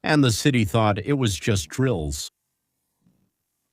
and the city thought it was just drills.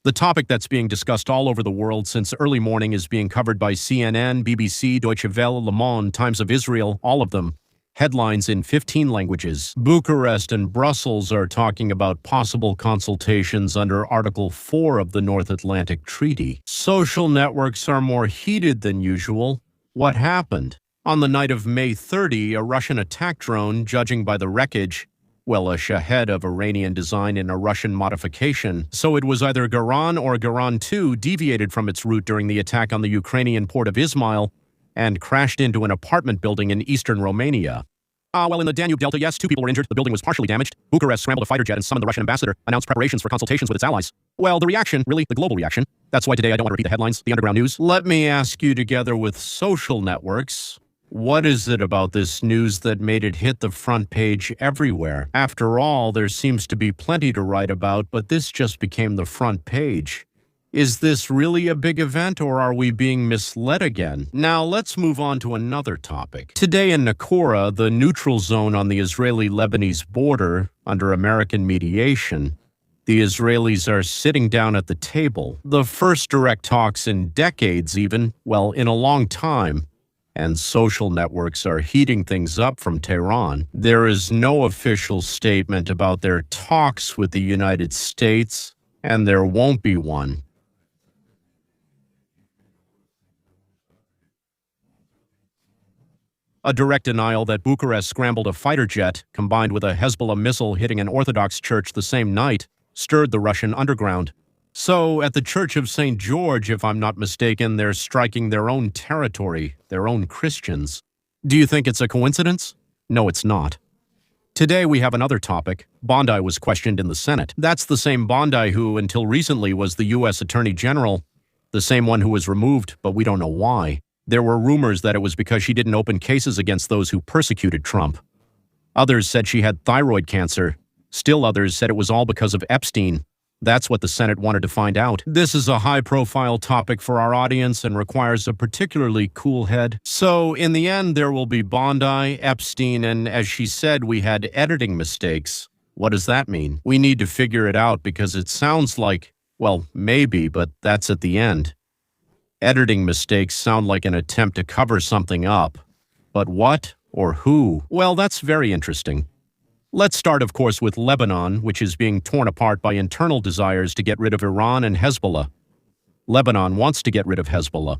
The topic that's being discussed all over the world since early morning is being covered by CNN, BBC, Deutsche Welle, Le Monde, Times of Israel, all of them. Headlines in 15 languages. Bucharest and Brussels are talking about possible consultations under Article 4 of the North Atlantic Treaty. Social networks are more heated than usual. What happened? On the night of May 30, a Russian attack drone, judging by the wreckage, well, a Shahed of Iranian design and a Russian modification, so it was either Garan or Garan 2, deviated from its route during the attack on the Ukrainian port of Izmail and crashed into an apartment building in eastern Romania. Well, in the Danube Delta, yes, 2 people were injured. The building was partially damaged. Bucharest scrambled a fighter jet and summoned the Russian ambassador, announced preparations for consultations with its allies. Well, the reaction, really, the global reaction. That's why today I don't want to repeat the headlines, the underground news. Let me ask you, together with social networks, what is it about this news that made it hit the front page everywhere? After all, there seems to be plenty to write about, but this just became the front page. Is this really a big event, or are we being misled again? Now, let's move on to another topic. Today in Nakora, the neutral zone on the Israeli-Lebanese border, under American mediation, the Israelis are sitting down at the table. The first direct talks in decades even, well, in a long time. And social networks are heating things up from Tehran. There is no official statement about their talks with the United States, and there won't be one. A direct denial that Bucharest scrambled a fighter jet, combined with a Hezbollah missile hitting an Orthodox church the same night, stirred the Russian underground. So, at the Church of St. George, if I'm not mistaken, they're striking their own territory, their own Christians. Do you think it's a coincidence? No, it's not. Today we have another topic. Bondi was questioned in the Senate. That's the same Bondi who, until recently, was the U.S. Attorney General, the same one who was removed, but we don't know why. There were rumors that it was because she didn't open cases against those who persecuted Trump. Others said she had thyroid cancer. Still others said it was all because of Epstein. That's what the Senate wanted to find out. This is a high-profile topic for our audience and requires a particularly cool head. So, in the end, there will be Bondi, Epstein, and as she said, we had editing mistakes. What does that mean? We need to figure it out because it sounds like, well, maybe, but that's at the end. Editing mistakes sound like an attempt to cover something up. But what or who? Well, that's very interesting. Let's start, of course, with Lebanon, which is being torn apart by internal desires to get rid of Iran and Hezbollah. Lebanon wants to get rid of Hezbollah.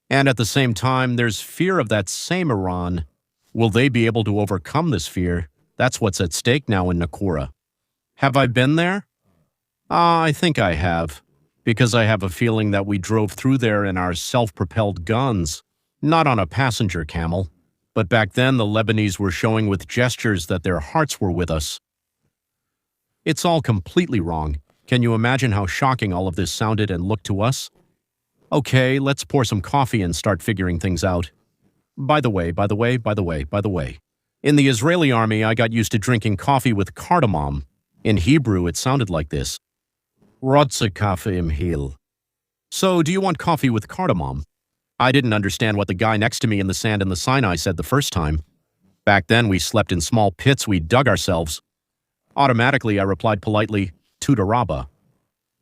And at the same time, there's fear of that same Iran. Will they be able to overcome this fear? That's what's at stake now in Nakora. Have I been there? I think I have, because I have a feeling that we drove through there in our self-propelled guns, not on a passenger camel. But back then, the Lebanese were showing with gestures that their hearts were with us. It's all completely wrong. Can you imagine how shocking all of this sounded and looked to us? Okay, let's pour some coffee and start figuring things out. By the way. In the Israeli army, I got used to drinking coffee with cardamom. In Hebrew, it sounded like this. Rotze Kaffee im Hil. So, do you want coffee with cardamom? I didn't understand what the guy next to me in the sand in the Sinai said the first time. Back then, we slept in small pits we dug ourselves. Automatically, I replied politely, Tuda Rabba.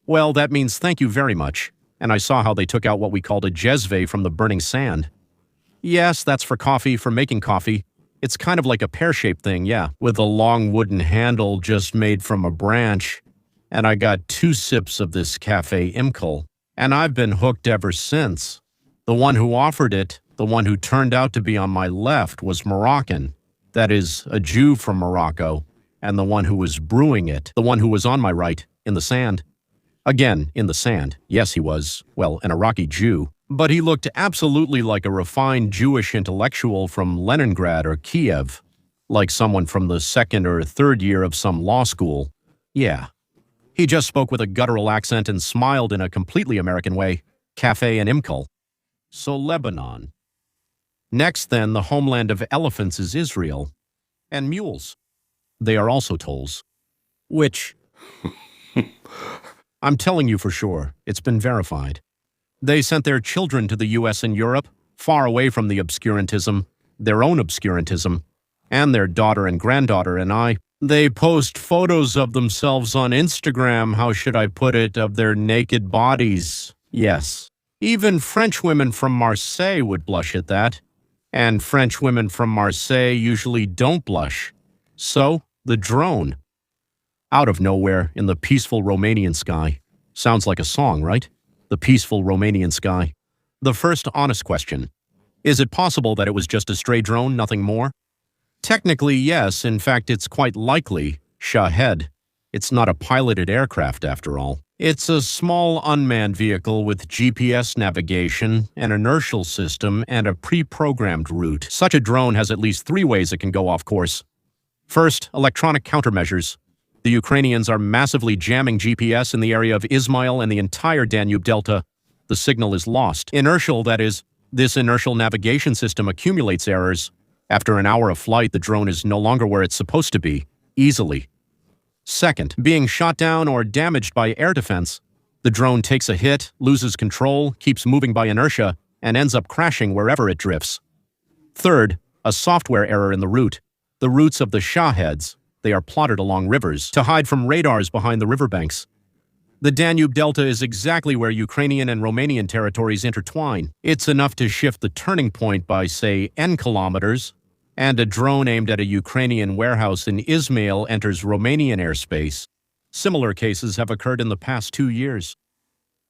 Well, that means thank you very much, and I saw how they took out what we called a jezve from the burning sand. Yes, that's for coffee, for making coffee. It's kind of like a pear-shaped thing, yeah, with a long wooden handle just made from a branch. And I got 2 sips of this Cafe Imkel, and I've been hooked ever since. The one who offered it, the one who turned out to be on my left, was Moroccan. That is, a Jew from Morocco. And the one who was brewing it, the one who was on my right, in the sand. Again, in the sand. Yes, he was, well, an Iraqi Jew. But he looked absolutely like a refined Jewish intellectual from Leningrad or Kiev. Like someone from the 2nd or 3rd year of some law school. Yeah. He just spoke with a guttural accent and smiled in a completely American way. Cafe and Imkel. So Lebanon. Next, then, the homeland of elephants is Israel. And mules. They are also tolls. Which, I'm telling you for sure, it's been verified. They sent their children to the US and Europe, far away from the obscurantism, their own obscurantism, and their daughter and granddaughter and I. They post photos of themselves on Instagram, how should I put it, of their naked bodies. Yes. Even French women from Marseille would blush at that. And French women from Marseille usually don't blush. So, the drone. Out of nowhere, in the peaceful Romanian sky. Sounds like a song, right? The peaceful Romanian sky. The first honest question. Is it possible that it was just a stray drone, nothing more? Technically, yes. In fact, it's quite likely. Shahed. It's not a piloted aircraft, after all. It's a small unmanned vehicle with GPS navigation, an inertial system, and a pre-programmed route. Such a drone has at least 3 ways it can go off course. First, electronic countermeasures. The Ukrainians are massively jamming GPS in the area of Izmail and the entire Danube Delta. The signal is lost. Inertial, that is, this inertial navigation system accumulates errors. After an hour of flight, the drone is no longer where it's supposed to be, easily. Second, being shot down or damaged by air defense. The drone takes a hit, loses control, keeps moving by inertia, and ends up crashing wherever it drifts. Third, a software error in the route. The routes of the Shaheds, they are plotted along rivers to hide from radars behind the riverbanks. The Danube Delta is exactly where Ukrainian and Romanian territories intertwine. It's enough to shift the turning point by, say, N kilometers, and a drone aimed at a Ukrainian warehouse in Izmail enters Romanian airspace. Similar cases have occurred in the past 2 years.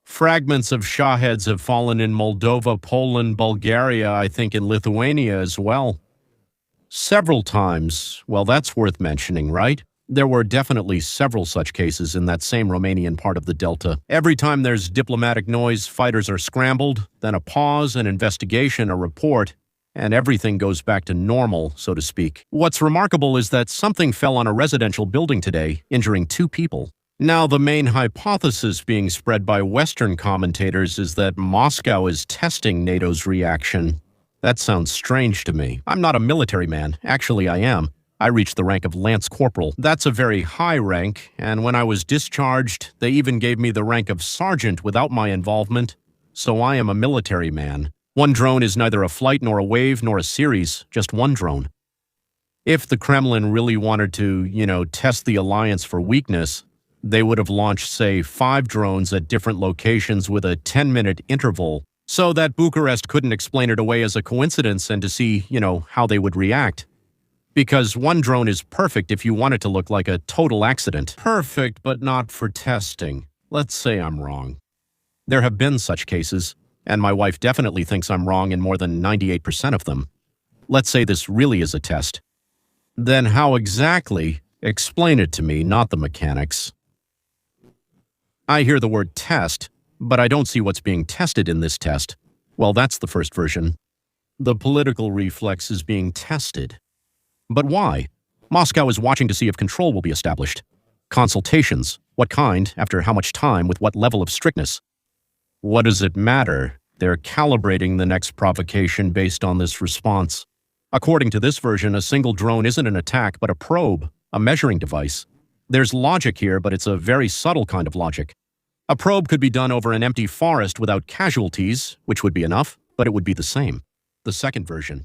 Fragments of Shaheds have fallen in Moldova, Poland, Bulgaria, I think in Lithuania as well. Several times. Well, that's worth mentioning, right? There were definitely several such cases in that same Romanian part of the Delta. Every time there's diplomatic noise, fighters are scrambled, then a pause, an investigation, a report, and everything goes back to normal, so to speak. What's remarkable is that something fell on a residential building today, injuring 2 people. Now, the main hypothesis being spread by Western commentators is that Moscow is testing NATO's reaction. That sounds strange to me. I'm not a military man. Actually, I am. I reached the rank of Lance Corporal. That's a very high rank, and when I was discharged, they even gave me the rank of Sergeant without my involvement. So I am a military man. One drone is neither a flight nor a wave nor a series, just one drone. If the Kremlin really wanted to, test the alliance for weakness, they would have launched, say, 5 drones at different locations with a 10-minute interval, so that Bucharest couldn't explain it away as a coincidence and to see, how they would react. Because one drone is perfect if you want it to look like a total accident. Perfect, but not for testing. Let's say I'm wrong. There have been such cases, and my wife definitely thinks I'm wrong in more than 98% of them. Let's say this really is a test. Then how exactly? Explain it to me, not the mechanics. I hear the word test, but I don't see what's being tested in this test. Well, that's the first version. The political reflex is being tested. But why? Moscow is watching to see if control will be established. Consultations. What kind, after how much time, with what level of strictness? What does it matter? They're calibrating the next provocation based on this response. According to this version, a single drone isn't an attack, but a probe, a measuring device. There's logic here, but it's a very subtle kind of logic. A probe could be done over an empty forest without casualties, which would be enough, but it would be the same. The second version.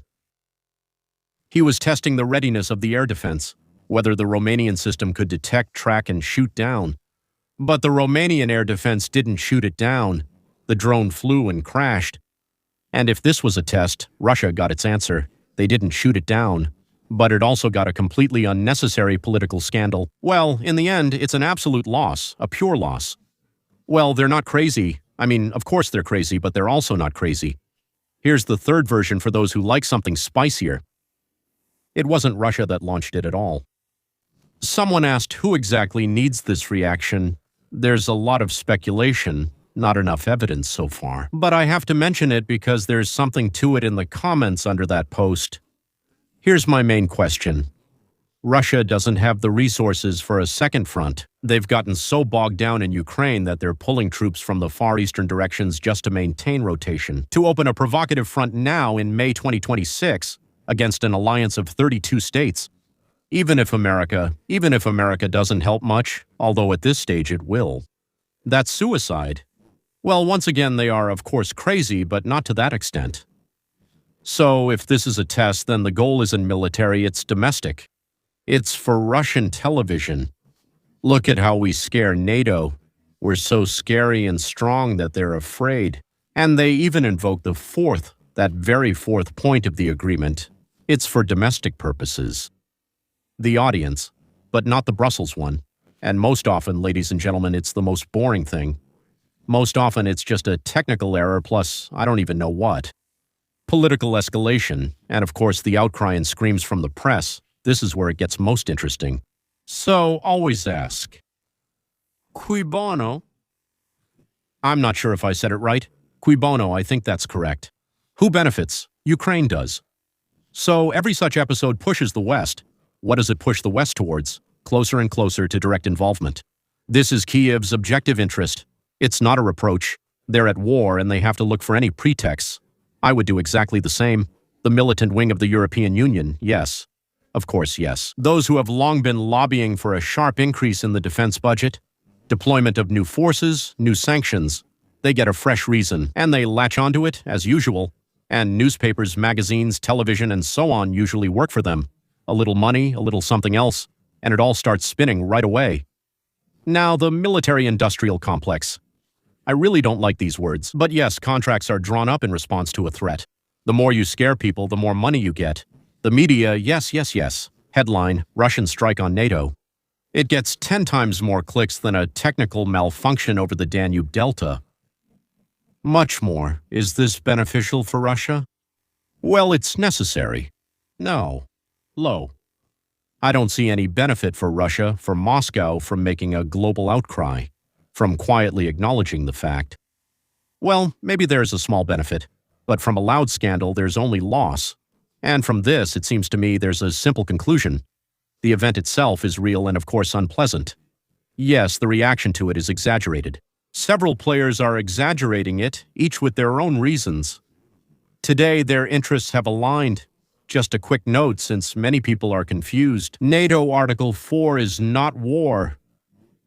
He was testing the readiness of the air defense, whether the Romanian system could detect, track, and shoot down. But the Romanian air defense didn't shoot it down. The drone flew and crashed. And if this was a test, Russia got its answer. They didn't shoot it down. But it also got a completely unnecessary political scandal. Well, in the end, it's an absolute loss, a pure loss. Well, they're not crazy. I mean, of course they're crazy, but they're also not crazy. Here's the third version for those who like something spicier. It wasn't Russia that launched it at all. Someone asked who exactly needs this reaction. There's a lot of speculation, not enough evidence so far. But I have to mention it because there's something to it in the comments under that post. Here's my main question. Russia doesn't have the resources for a second front. They've gotten so bogged down in Ukraine that they're pulling troops from the far eastern directions just to maintain rotation. To open a provocative front now in May 2026, against an alliance of 32 states. Even if America doesn't help much, although at this stage it will. That's suicide. Well, once again, they are, of course, crazy, but not to that extent. So if this is a test, then the goal isn't military, it's domestic. It's for Russian television. Look at how we scare NATO. We're so scary and strong that they're afraid. And they even invoke the fourth, that very fourth point of the agreement. It's for domestic purposes. The audience, but not the Brussels one. And most often, ladies and gentlemen, it's the most boring thing. Most often, it's just a technical error plus I don't even know what. Political escalation, and of course the outcry and screams from the press. This is where it gets most interesting. So always ask, cui bono? I'm not sure if I said it right. Cui bono, I think that's correct. Who benefits? Ukraine does. So every such episode pushes the West. What does it push the West towards? Closer and closer to direct involvement. This is Kiev's objective interest. It's not a reproach. They're at war and they have to look for any pretexts. I would do exactly the same. The militant wing of the European Union, yes. Of course, yes. Those who have long been lobbying for a sharp increase in the defense budget, deployment of new forces, new sanctions, they get a fresh reason, and they latch onto it, as usual. And newspapers, magazines, television, and so on usually work for them. A little money, a little something else, and it all starts spinning right away. Now, the military-industrial complex. I really don't like these words, but yes, contracts are drawn up in response to a threat. The more you scare people, the more money you get. The media, yes. Headline, Russian strike on NATO. It gets 10 times more clicks than a technical malfunction over the Danube Delta. Much more. Is this beneficial for Russia? Well, it's necessary. No. Low. I don't see any benefit for Russia, for Moscow, from making a global outcry, from quietly acknowledging the fact. Well, maybe there's a small benefit, but from a loud scandal, there's only loss. And from this, it seems to me there's a simple conclusion. The event itself is real and, of course, unpleasant. Yes, the reaction to it is exaggerated. Several players are exaggerating it, each with their own reasons. Today, their interests have aligned. Just a quick note, since many people are confused. NATO Article 4 is not war.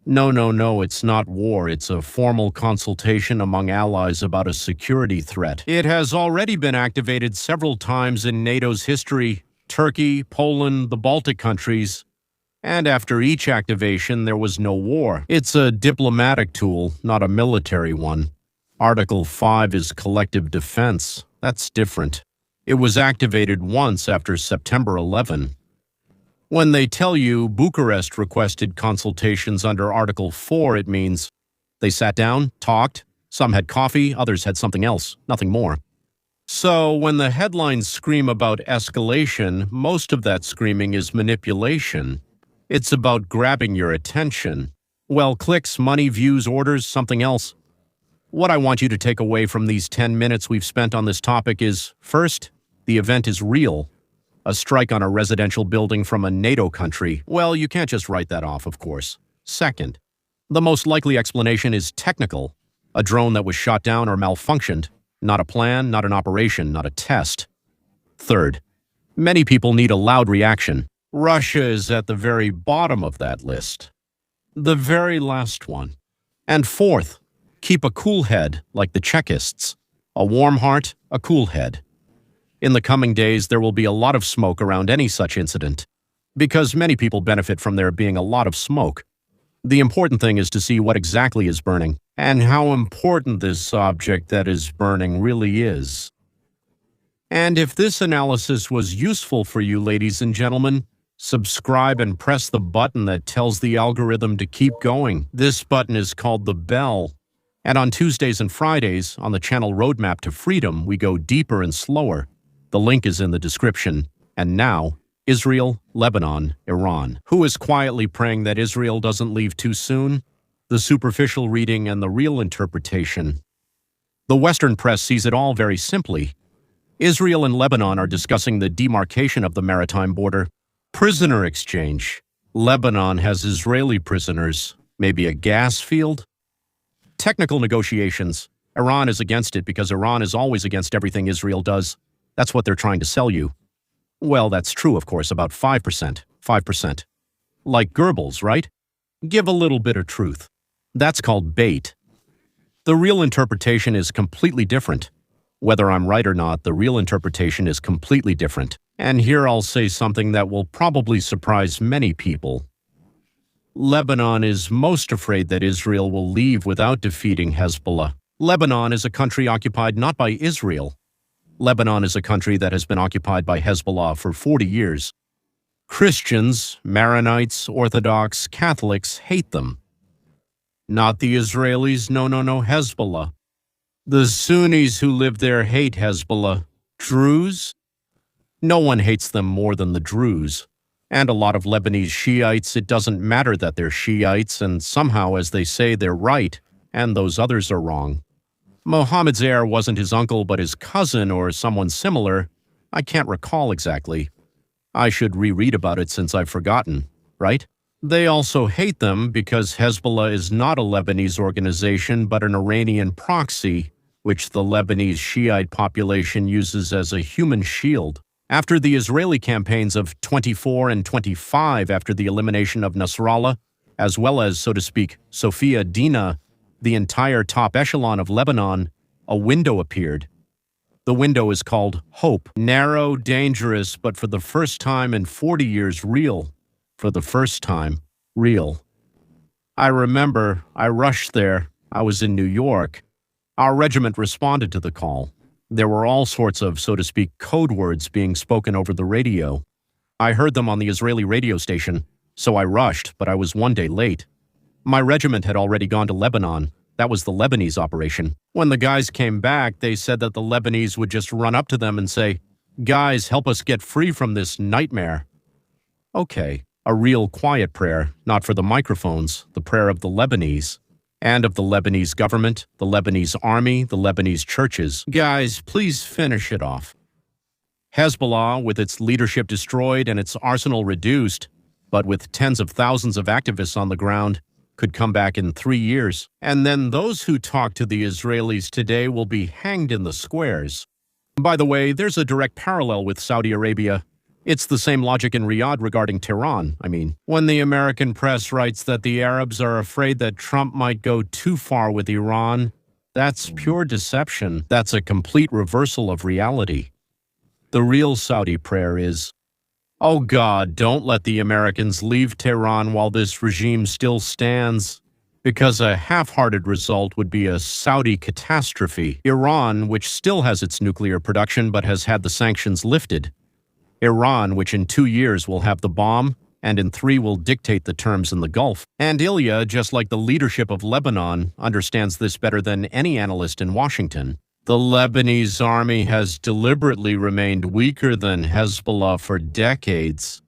No, it's not war. It's a formal consultation among allies about a security threat. It has already been activated several times in NATO's history. Turkey, Poland, the Baltic countries. And after each activation, there was no war. It's a diplomatic tool, not a military one. Article 5 is collective defense. That's different. It was activated once after September 11. When they tell you Bucharest requested consultations under Article 4, it means they sat down, talked, some had coffee, others had something else, nothing more. So when the headlines scream about escalation, most of that screaming is manipulation. It's about grabbing your attention. Well, clicks, money, views, orders, something else. What I want you to take away from these 10 minutes we've spent on this topic is, first, the event is real. A strike on a residential building from a NATO country. Well, you can't just write that off, of course. Second, the most likely explanation is technical. A drone that was shot down or malfunctioned. Not a plan, not an operation, not a test. Third, many people need a loud reaction. Russia is at the very bottom of that list. The very last one. And fourth, keep a cool head like the Czechists. A warm heart, a cool head. In the coming days, there will be a lot of smoke around any such incident, because many people benefit from there being a lot of smoke. The important thing is to see what exactly is burning, and how important this object that is burning really is. And if this analysis was useful for you, ladies and gentlemen, subscribe and press the button that tells the algorithm to keep going. This button is called the bell. And on Tuesdays and Fridays, on the channel Roadmap to Freedom, we go deeper and slower. The link is in the description. And now, Israel, Lebanon, Iran. Who is quietly praying that Israel doesn't leave too soon? The superficial reading and the real interpretation. The Western press sees it all very simply. Israel and Lebanon are discussing the demarcation of the maritime border. Prisoner exchange. Lebanon has Israeli prisoners. Maybe a gas field? Technical negotiations. Iran is against it because Iran is always against everything Israel does. That's what they're trying to sell you. Well, that's true, of course, about 5%. 5%. Like Goebbels, right? Give a little bit of truth. That's called bait. The real interpretation is completely different. Whether I'm right or not, the real interpretation is completely different. And here I'll say something that will probably surprise many people. Lebanon is most afraid that Israel will leave without defeating Hezbollah. Lebanon is a country occupied not by Israel. Lebanon is a country that has been occupied by Hezbollah for 40 years. Christians, Maronites, Orthodox, Catholics hate them. Not the Israelis, no, Hezbollah. The Sunnis who live there hate Hezbollah. Druze? No one hates them more than the Druze. And a lot of Lebanese Shiites, it doesn't matter that they're Shiites, and somehow, as they say, they're right, and those others are wrong. Mohammed's heir wasn't his uncle but his cousin or someone similar. I can't recall exactly. I should reread about it since I've forgotten, right? They also hate them because Hezbollah is not a Lebanese organization but an Iranian proxy, which the Lebanese Shiite population uses as a human shield. After the Israeli campaigns of 24 and 25 after the elimination of Nasrallah, as well as, so to speak, Sophia Dina, the entire top echelon of Lebanon, a window appeared. The window is called hope. Narrow, dangerous, but for the first time in 40 years, real. For the first time, real. I remember I rushed there. I was in New York. Our regiment responded to the call. There were all sorts of, so to speak, code words being spoken over the radio. I heard them on the Israeli radio station, so I rushed, but I was one day late. My regiment had already gone to Lebanon. That was the Lebanese operation. When the guys came back, they said that the Lebanese would just run up to them and say, "Guys, help us get free from this nightmare." Okay, a real quiet prayer, not for the microphones, the prayer of the Lebanese. And of the Lebanese government, the Lebanese army, the Lebanese churches. Guys, please finish it off. Hezbollah, with its leadership destroyed and its arsenal reduced, but with tens of thousands of activists on the ground, could come back in 3 years. And then those who talk to the Israelis today will be hanged in the squares. By the way, there's a direct parallel with Saudi Arabia. It's the same logic in Riyadh regarding Tehran. When the American press writes that the Arabs are afraid that Trump might go too far with Iran, that's pure deception. That's a complete reversal of reality. The real Saudi prayer is, "Oh God, don't let the Americans leave Tehran while this regime still stands," because a half-hearted result would be a Saudi catastrophe. Iran, which still has its nuclear production but has had the sanctions lifted. Iran, which in 2 years will have the bomb, and in 3 will dictate the terms in the Gulf. And Ilya, just like the leadership of Lebanon, understands this better than any analyst in Washington. The Lebanese army has deliberately remained weaker than Hezbollah for decades.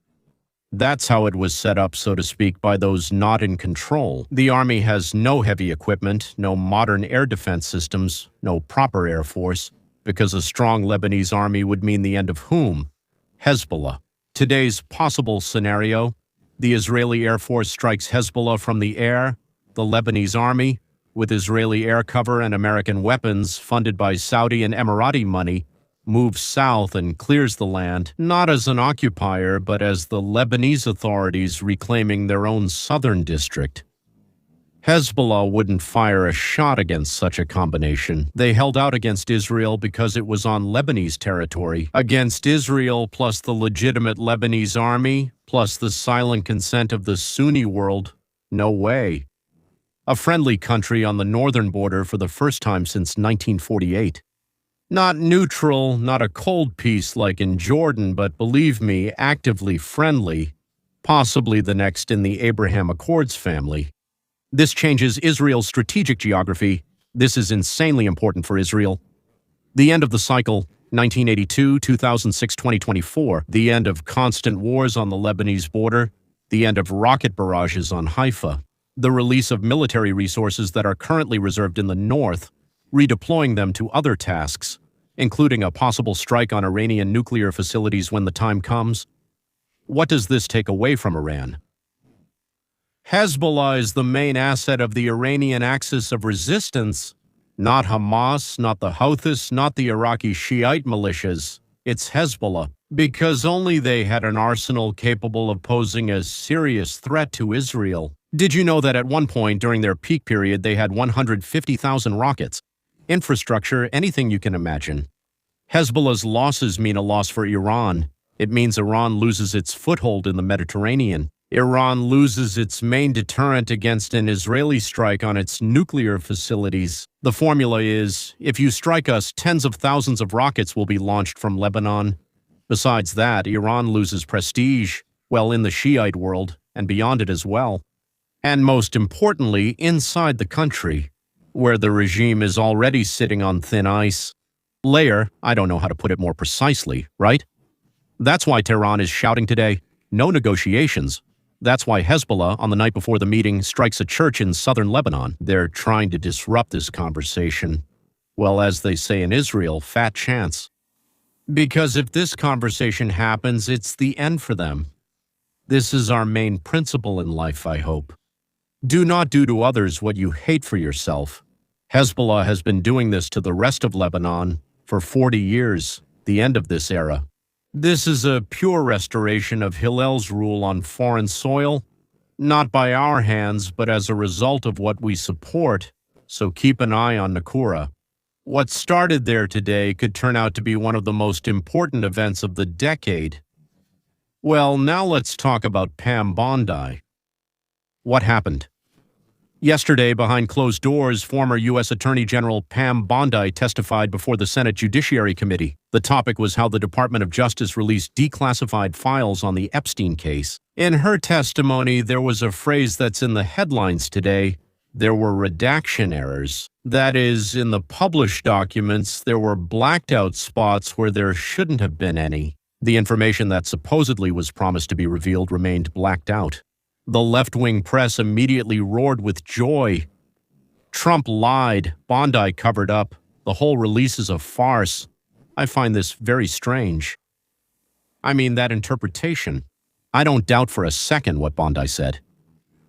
That's how it was set up, so to speak, by those not in control. The army has no heavy equipment, no modern air defense systems, no proper air force, because a strong Lebanese army would mean the end of whom? Hezbollah. Today's possible scenario: the Israeli Air Force strikes Hezbollah from the air, the Lebanese army, with Israeli air cover and American weapons funded by Saudi and Emirati money, moves south and clears the land, not as an occupier, but as the Lebanese authorities reclaiming their own southern district. Hezbollah wouldn't fire a shot against such a combination. They held out against Israel because it was on Lebanese territory. Against Israel plus the legitimate Lebanese army, plus the silent consent of the Sunni world, no way. A friendly country on the northern border for the first time since 1948. Not neutral, not a cold peace like in Jordan, but believe me, actively friendly, possibly the next in the Abraham Accords family. This changes Israel's strategic geography. This is insanely important for Israel. The end of the cycle, 1982, 2006, 2024. The end of constant wars on the Lebanese border. The end of rocket barrages on Haifa. The release of military resources that are currently reserved in the north, redeploying them to other tasks, including a possible strike on Iranian nuclear facilities when the time comes. What does this take away from Iran? Hezbollah is the main asset of the Iranian axis of resistance, not Hamas, not the Houthis, not the Iraqi Shiite militias. It's Hezbollah, because only they had an arsenal capable of posing a serious threat to Israel. Did you know that at one point during their peak period they had 150,000 rockets? infrastructure, anything you can imagine. Hezbollah's losses mean a loss for Iran. It means Iran loses its foothold in the Mediterranean. Iran loses its main deterrent against an Israeli strike on its nuclear facilities. The formula is, if you strike us, tens of thousands of rockets will be launched from Lebanon. Besides that, Iran loses prestige, well, in the Shiite world, and beyond it as well. And most importantly, inside the country, where the regime is already sitting on thin ice. I don't know how to put it more precisely, right? That's why Tehran is shouting today, no negotiations. That's why Hezbollah, on the night before the meeting, strikes a church in southern Lebanon. They're trying to disrupt this conversation. Well, as they say in Israel, fat chance. Because if this conversation happens, it's the end for them. This is our main principle in life, I hope. Do not do to others what you hate for yourself. Hezbollah has been doing this to the rest of Lebanon for 40 years, the end of this era. This is a pure restoration of Hillel's rule on foreign soil, not by our hands, but as a result of what we support, so keep an eye on Nakura. What started there today could turn out to be one of the most important events of the decade. Well, now let's talk about Pam Bondi. What happened? Yesterday, behind closed doors, former U.S. Attorney General Pam Bondi testified before the Senate Judiciary Committee. The topic was how the Department of Justice released declassified files on the Epstein case. In her testimony, there was a phrase that's in the headlines today. There were redaction errors. That is, in the published documents, there were blacked out spots where there shouldn't have been any. The information that supposedly was promised to be revealed remained blacked out. The left-wing press immediately roared with joy. Trump lied, Bondi covered up, the whole release is a farce. I find this very strange. I mean, that interpretation. I don't doubt for a second what Bondi said.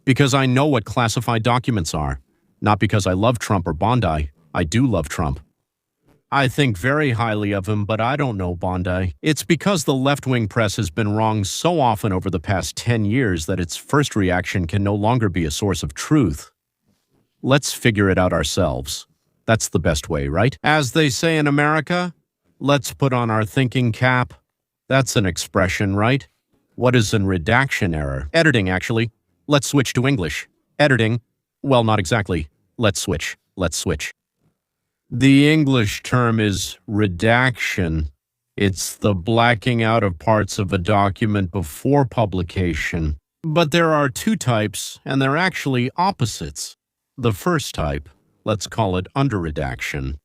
Because I know what classified documents are. Not because I love Trump or Bondi. I do love Trump. I think very highly of him, but I don't know Bondi. It's because the left-wing press has been wrong so often over the past 10 years that its first reaction can no longer be a source of truth. Let's figure it out ourselves. That's the best way, right? As they say in America, let's put on our thinking cap. That's an expression, right? What is a redaction error? Editing, actually. Let's switch to English. Editing. Well, not exactly. Let's switch. The English term is redaction. It's the blacking out of parts of a document before publication. But there are two types, and they're actually opposites. The first type, let's call it under-redaction,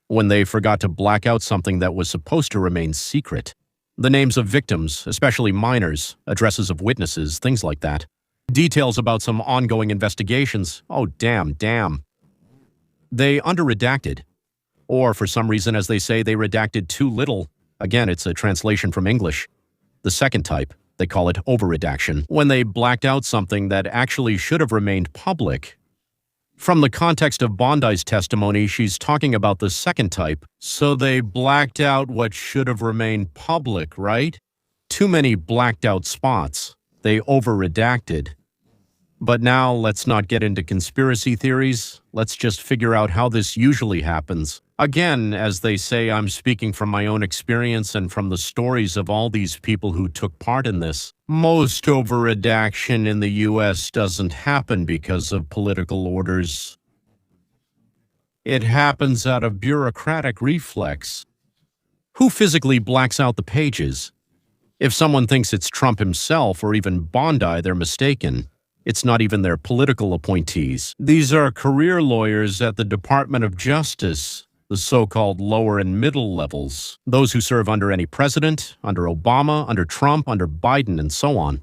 when they forgot to black out something that was supposed to remain secret. The names of victims, especially minors, addresses of witnesses, things like that. Details about some ongoing investigations. Oh, damn. They under-redacted. Or, for some reason, as they say, they redacted too little. Again, it's a translation from English. The second type, they call it over-redaction, when they blacked out something that actually should have remained public. From the context of Bondi's testimony, she's talking about the second type. So they blacked out what should have remained public, right? Too many blacked out spots. They over-redacted. But now, let's not get into conspiracy theories. Let's just figure out how this usually happens. Again, as they say, I'm speaking from my own experience and from the stories of all these people who took part in this. Most over-redaction in the U.S. doesn't happen because of political orders. It happens out of bureaucratic reflex. Who physically blacks out the pages? If someone thinks it's Trump himself or even Bondi, they're mistaken. It's not even their political appointees. These are career lawyers at the Department of Justice, the so-called lower and middle levels, those who serve under any president, under Obama, under Trump, under Biden, and so on.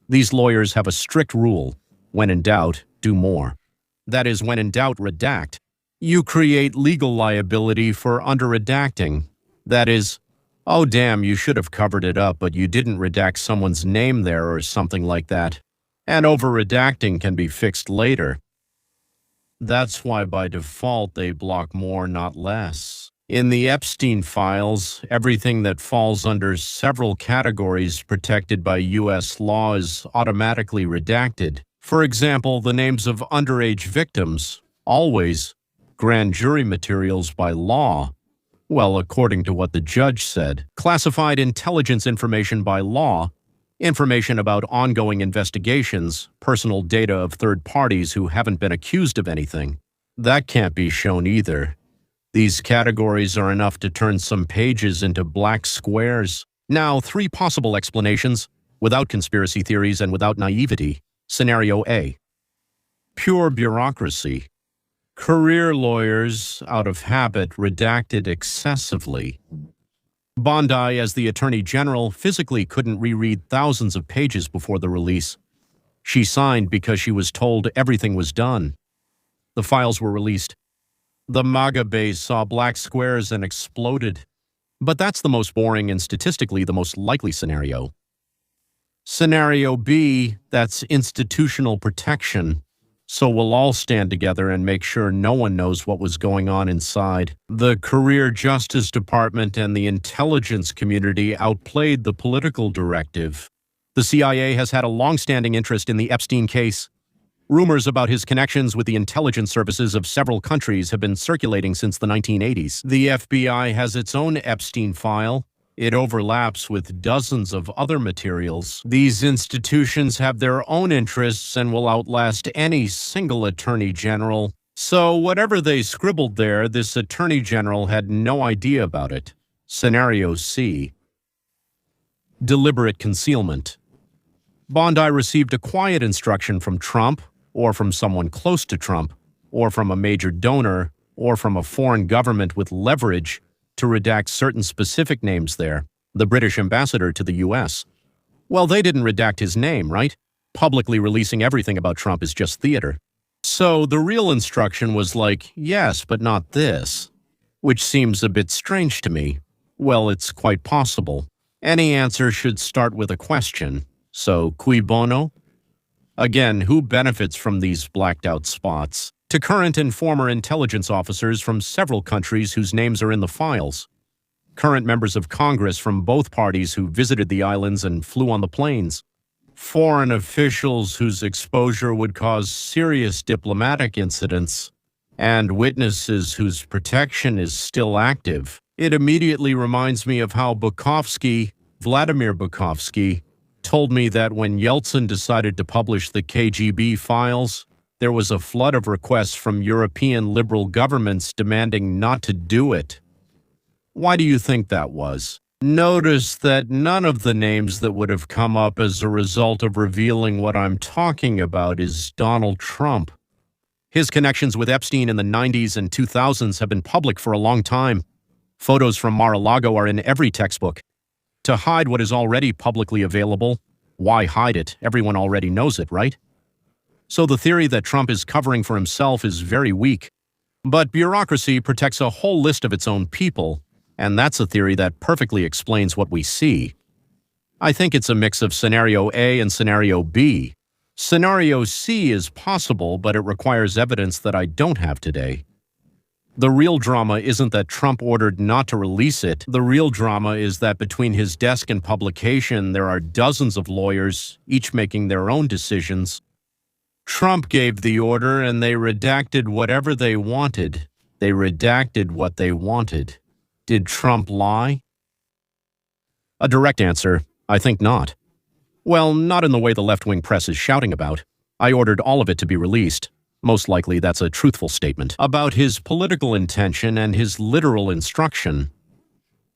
These lawyers have a strict rule: when in doubt, do more. That is, when in doubt, redact. You create legal liability for under-redacting. That is, oh damn, you should have covered it up, but you didn't redact someone's name there or something like that. And over-redacting can be fixed later. That's why by default they block more, not less. In the Epstein files, everything that falls under several categories protected by U.S. law is automatically redacted. For example, the names of underage victims, always. grand jury materials by law. Well, according to what the judge said, classified intelligence information by law, information about ongoing investigations, personal data of third parties who haven't been accused of anything. That can't be shown either. These categories are enough to turn some pages into black squares. Now, 3 possible explanations, without conspiracy theories and without naivety. Scenario A. Pure bureaucracy. Career lawyers, out of habit, redacted excessively. Bondi, as the Attorney General, physically couldn't reread thousands of pages before the release. She signed because she was told everything was done. The files were released. The MAGA base saw black squares and exploded. But that's the most boring and statistically the most likely scenario. Scenario B, that's institutional protection. So we'll all stand together and make sure no one knows what was going on inside. The Career Justice Department and the intelligence community outplayed the political directive. The CIA has had a long-standing interest in the Epstein case. Rumors about his connections with the intelligence services of several countries have been circulating since the 1980s. The FBI has its own Epstein file. It overlaps with dozens of other materials. These institutions have their own interests and will outlast any single attorney general. So whatever they scribbled there, this attorney general had no idea about it. Scenario C. Deliberate concealment. Bondi received a quiet instruction from Trump, or from someone close to Trump, or from a major donor, or from a foreign government with leverage to redact certain specific names there, the British ambassador to the U.S. Well, they didn't redact his name, right? Publicly releasing everything about Trump is just theater. So the real instruction was like, yes, but not this, which seems a bit strange to me. Well, it's quite possible. Any answer should start with a question. So, cui bono? Again, who benefits from these blacked-out spots? To current and former intelligence officers from several countries whose names are in the files. Current members of Congress from both parties who visited the islands and flew on the planes. Foreign officials whose exposure would cause serious diplomatic incidents. And witnesses whose protection is still active. It immediately reminds me of how Vladimir Bukovsky, told me that when Yeltsin decided to publish the KGB files, there was a flood of requests from European liberal governments demanding not to do it. Why do you think that was? Notice that none of the names that would have come up as a result of revealing what I'm talking about is Donald Trump. His connections with Epstein in the 90s and 2000s have been public for a long time. Photos from Mar-a-Lago are in every textbook. To hide what is already publicly available, why hide it? Everyone already knows it, right? So the theory that Trump is covering for himself is very weak. But bureaucracy protects a whole list of its own people, and that's a theory that perfectly explains what we see. I think it's a mix of Scenario A and Scenario B. Scenario C is possible, but it requires evidence that I don't have today. The real drama isn't that Trump ordered not to release it. The real drama is that between his desk and publication, there are dozens of lawyers, each making their own decisions. Trump gave the order and they redacted whatever they wanted. They redacted what they wanted. Did Trump lie? A direct answer, I think not. Well, not in the way the left-wing press is shouting about. I ordered all of it to be released. Most likely that's a truthful statement about his political intention and his literal instruction.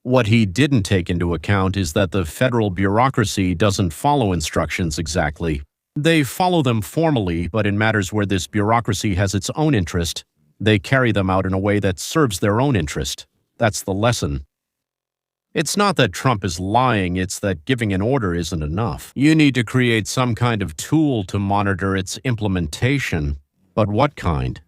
What he didn't take into account is that the federal bureaucracy doesn't follow instructions exactly. They follow them formally, but in matters where this bureaucracy has its own interest, they carry them out in a way that serves their own interest. That's the lesson. It's not that Trump is lying, it's that giving an order isn't enough. You need to create some kind of tool to monitor its implementation. But what kind?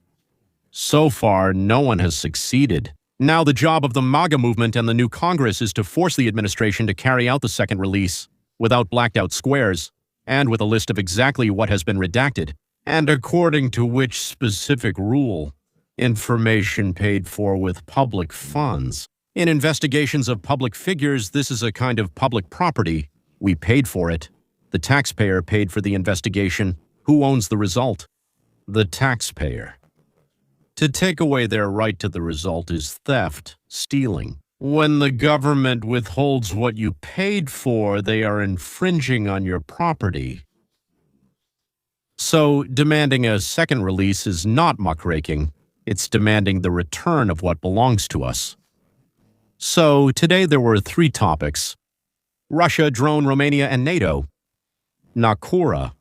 So far, no one has succeeded. Now the job of the MAGA movement and the new Congress is to force the administration to carry out the second release, without blacked-out squares, and with a list of exactly what has been redacted, and according to which specific rule. Information paid for with public funds. In investigations of public figures, this is a kind of public property. We paid for it. The taxpayer paid for the investigation. Who owns the result? The taxpayer. To take away their right to the result is theft, stealing. When the government withholds what you paid for, they are infringing on your property. So, demanding a second release is not muckraking. It's demanding the return of what belongs to us. So, today there were 3 topics: Russia, drone, Romania, and NATO. Nakura.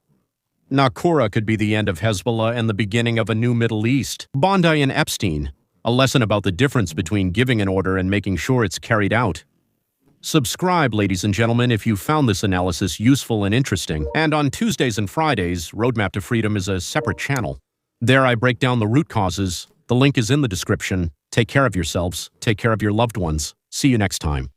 Nakura could be the end of Hezbollah and the beginning of a new Middle East. Bondi and Epstein. A lesson about the difference between giving an order and making sure it's carried out. Subscribe, ladies and gentlemen, if you found this analysis useful and interesting. And on Tuesdays and Fridays, Roadmap to Freedom is a separate channel. There I break down the root causes. The link is in the description. Take care of yourselves. Take care of your loved ones. See you next time.